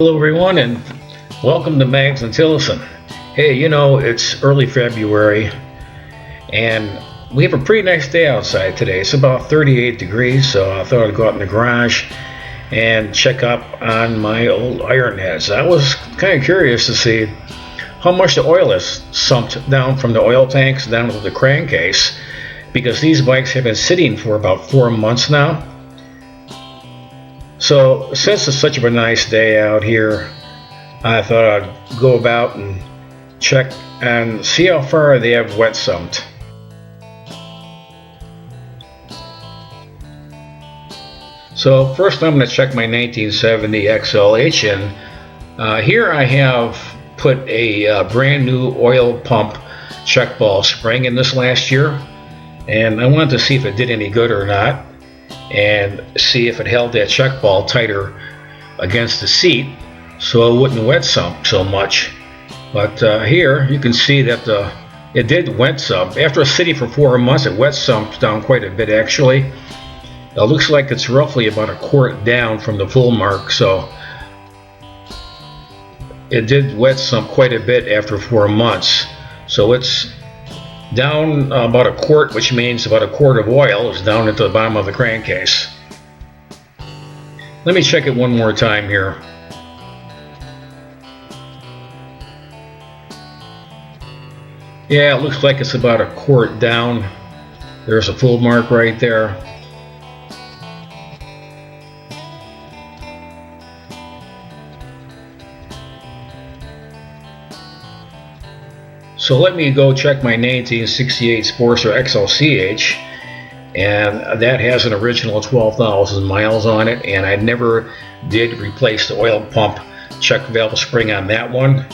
Hello, everyone, and welcome to Mags and Tillison. Hey, it's early February, and we have a pretty nice day outside today. It's about 38 degrees, so I thought I'd go out in the garage and check up on my old Ironheads. I was kind of curious to see how much the oil has sumped down from the oil tanks down to the crankcase, because these bikes have been sitting for about 4 months now. So since it's such a nice day out here, I thought I'd go about and check and see how far they have wet sumped. So first I'm going to check my 1970 XLH, and here I have put a brand new oil pump check ball spring in this last year, and I wanted to see if it did any good or not, and see if it held that check ball tighter against the seat so it wouldn't wet sump so much. But here you can see that it did wet sump. After sitting for 4 months, it wet sumped down quite a bit actually. It looks like it's roughly about a quart down from the full mark, so it did wet sump quite a bit after 4 months. So it's down about a quart, which means about a quart of oil is down at the bottom of the crankcase. Let me check it one more time here. Yeah, it looks like it's about a quart down. There's a full mark right there. So let me go check my 1968 Sportster XLCH, and that has an original 12,000 miles on it, and I never did replace the oil pump check valve spring on that one.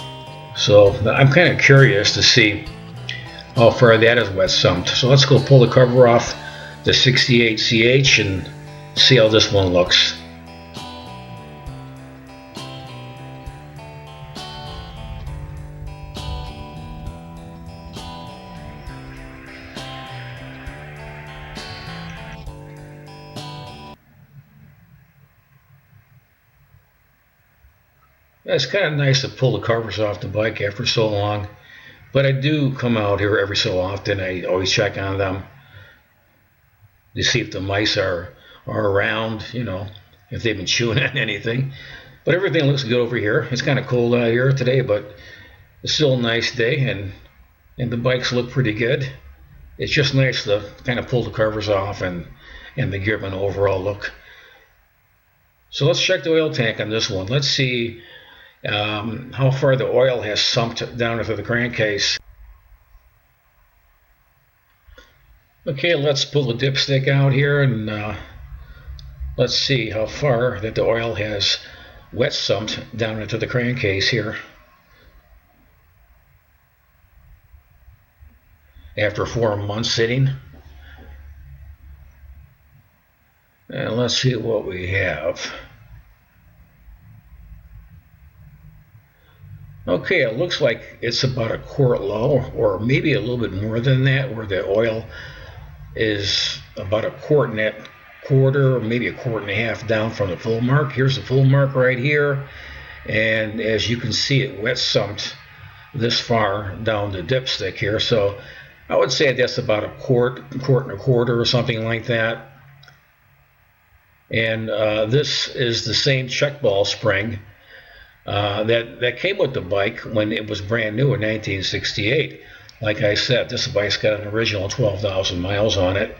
So I'm kind of curious to see how far that is wet sumped. So let's go pull the cover off the 68CH and see how this one looks. It's kind of nice to pull the covers off the bike after so long, but I do come out here every so often. I always check on them to see if the mice are around, if they've been chewing on anything. But everything looks good over here. It's kind of cold out here today, but it's still a nice day, and the bikes look pretty good. It's just nice to kind of pull the covers off and to give an overall look. So let's check the oil tank on this one. Let's see how far the oil has sumped down into the crankcase. Okay, let's pull the dipstick out here, and let's see how far that the oil has wet sumped down into the crankcase here after 4 months sitting. And let's see what we have. Okay, it looks like it's about a quart low, or maybe a little bit more than that, where the oil is about a quart and that quarter, or maybe a quart and a half down from the full mark. Here's the full mark right here, and as you can see, it wet sumped this far down the dipstick here. So I would say that's about a quart and a quarter, or something like that. And this is the same check ball spring that came with the bike when it was brand new in 1968. Like I said, this bike's got an original 12,000 miles on it,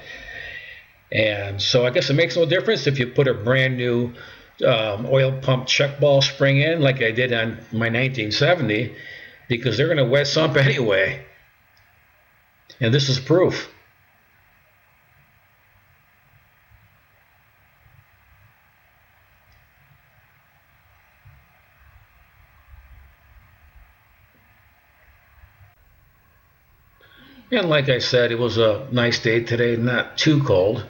and so I guess it makes no difference if you put a brand new oil pump check ball spring in, like I did on my 1970, because they're going to wet sump anyway, and this is proof. And like I said, it was a nice day today, not too cold,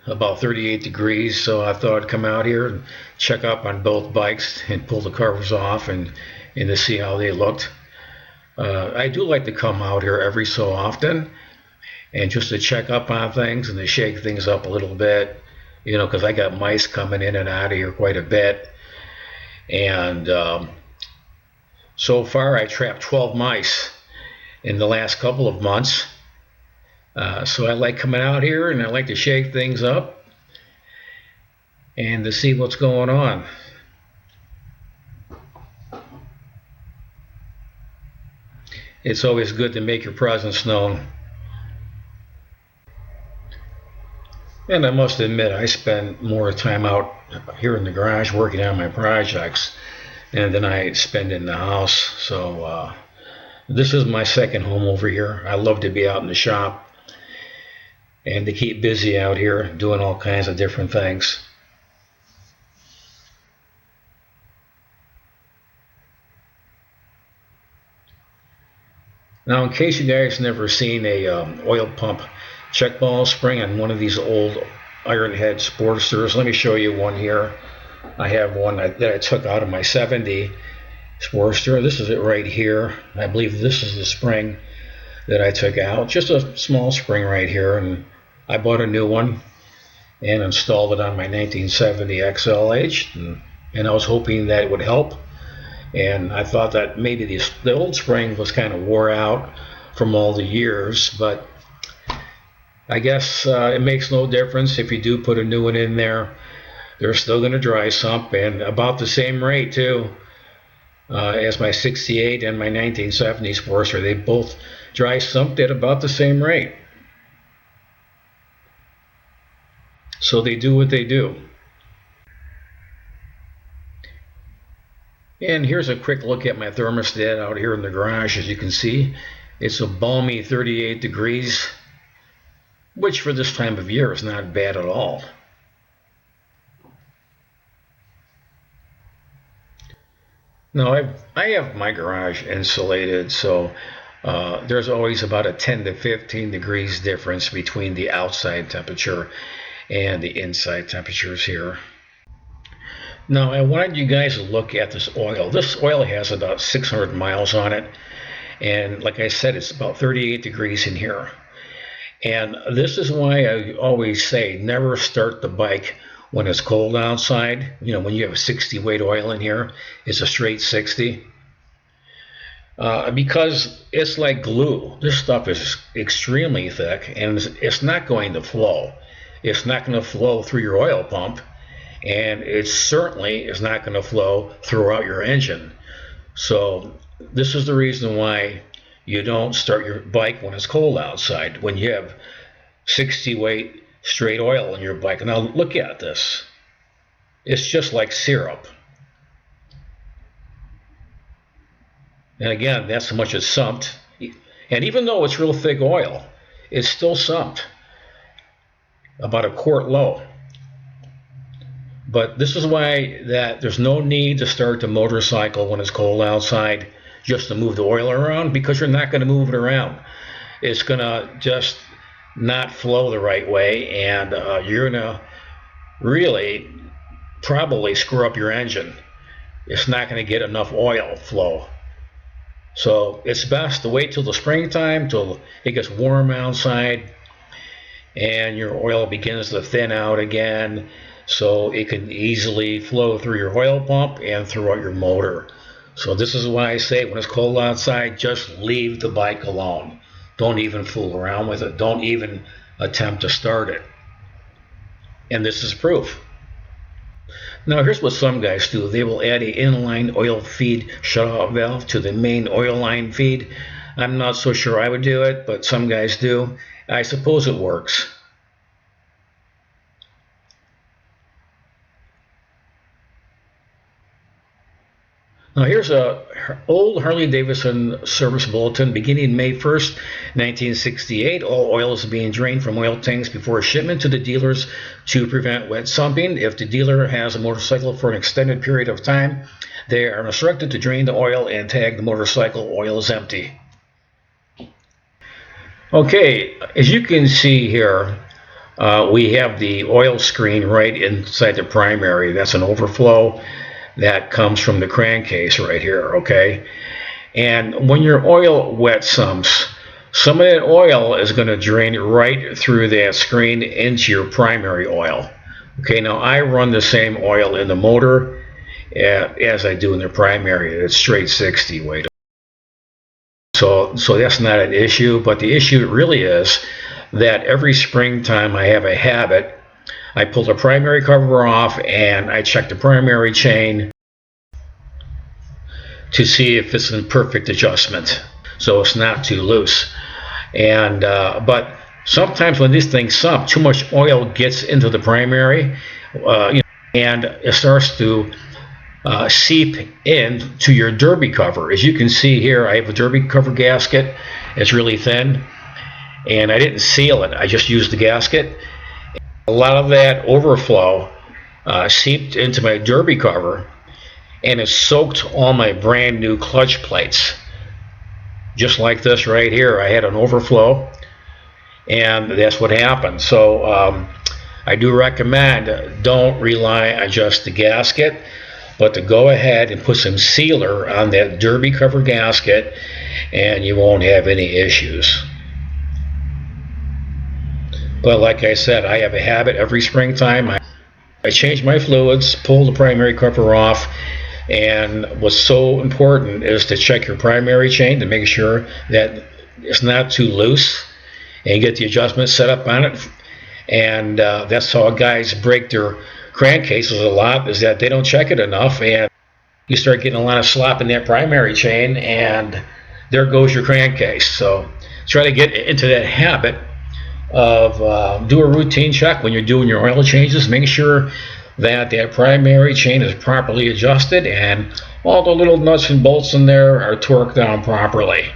about 38 degrees, so I thought I'd come out here and check up on both bikes and pull the covers off and to see how they looked. I do like to come out here every so often and just to check up on things and to shake things up a little bit, because I got mice coming in and out of here quite a bit. And so far I trapped 12 mice in the last couple of months. So I like coming out here and I like to shake things up and to see what's going on. It's always good to make your presence known. And I must admit, I spend more time out here in the garage working on my projects than I spend in the house. So this is my second home over here. I love to be out in the shop and to keep busy out here doing all kinds of different things. Now, in case you guys never seen a oil pump check ball spring on one of these old Ironhead Sportsters, let me show you one here. I have one that I took out of my 70 Sportster. This is it right here. I believe this is the spring that I took out. Just a small spring right here, and I bought a new one and installed it on my 1970 XLH, and I was hoping that it would help. And I thought that maybe the old spring was kind of wore out from all the years, but I guess it makes no difference if you do put a new one in there. They're still going to dry sump, and about the same rate too as my 68 and my 1970 Sportster. They both dry sumped at about the same rate. So they do what they do. And here's a quick look at my thermostat out here in the garage. As you can see, it's a balmy 38 degrees, which for this time of year is not bad at all. Now I have my garage insulated, so there's always about a 10 to 15 degrees difference between the outside temperature and the inside temperatures here. Now I wanted you guys to look at this oil. This oil has about 600 miles on it, and like I said, it's about 38 degrees in here. And this is why I always say never start the bike when it's cold outside. You know, when you have 60 weight oil in here, it's a straight 60. Because it's like glue. This stuff is extremely thick, and it's not going to flow. It's not going to flow through your oil pump, and it certainly is not going to flow throughout your engine. So this is the reason why you don't start your bike when it's cold outside, when you have 60 weight straight oil in your bike. Now look at this. It's just like syrup. And again, that's how much it's sumped. And even though it's real thick oil, it's still sumped. About a quart low. But this is why that there's no need to start the motorcycle when it's cold outside just to move the oil around, because you're not going to move it around. It's going to just not flow the right way, and you're going to really probably screw up your engine. It's not going to get enough oil flow. So it's best to wait till the springtime, till it gets warm outside and your oil begins to thin out again, so it can easily flow through your oil pump and throughout your motor. So this is why I say when it's cold outside, just leave the bike alone. Don't even fool around with it. Don't even attempt to start it. And this is proof. Now here's what some guys do. They will add an inline oil feed shutoff valve to the main oil line feed. I'm not so sure I would do it, but some guys do. I suppose it works. Now here's a old Harley-Davidson service bulletin beginning May 1st, 1968. All oil is being drained from oil tanks before shipment to the dealers to prevent wet sumping. If the dealer has a motorcycle for an extended period of time, they are instructed to drain the oil and tag the motorcycle oil is empty. Okay, as you can see here, we have the oil screen right inside the primary. That's an overflow that comes from the crankcase right here, okay? And when your oil wet sumps, some of that oil is going to drain right through that screen into your primary oil. Okay, now I run the same oil in the motor as I do in the primary. It's straight 60 weight. So that's not an issue, but the issue really is that every springtime I have a habit. I pull the primary cover off and I check the primary chain to see if it's in perfect adjustment, so it's not too loose. And but sometimes when these things sump, too much oil gets into the primary, and it starts to seep into your derby cover. As you can see here, I have a derby cover gasket. It's really thin, and I didn't seal it. I just used the gasket. A lot of that overflow seeped into my derby cover, and it soaked all my brand new clutch plates. Just like this right here, I had an overflow, and that's what happened. So I do recommend, don't rely on just the gasket, but to go ahead and put some sealer on that derby cover gasket, and you won't have any issues. But like I said, I have a habit every springtime. I change my fluids, pull the primary cover off, and what's so important is to check your primary chain to make sure that it's not too loose, and get the adjustment set up on it. And that's how guys break their crankcases a lot, is that they don't check it enough, and you start getting a lot of slop in that primary chain, and there goes your crankcase. So try to get into that habit of do a routine check when you're doing your oil changes. Make sure that that primary chain is properly adjusted and all the little nuts and bolts in there are torqued down properly.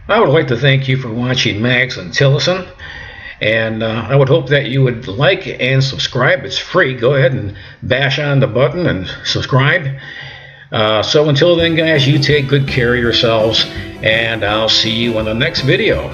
I would like to thank you for watching Mags and Tillison, and I would hope that you would like and subscribe. It's free. Go ahead and bash on the button and subscribe. So until then, guys, you take good care of yourselves, and I'll see you in the next video.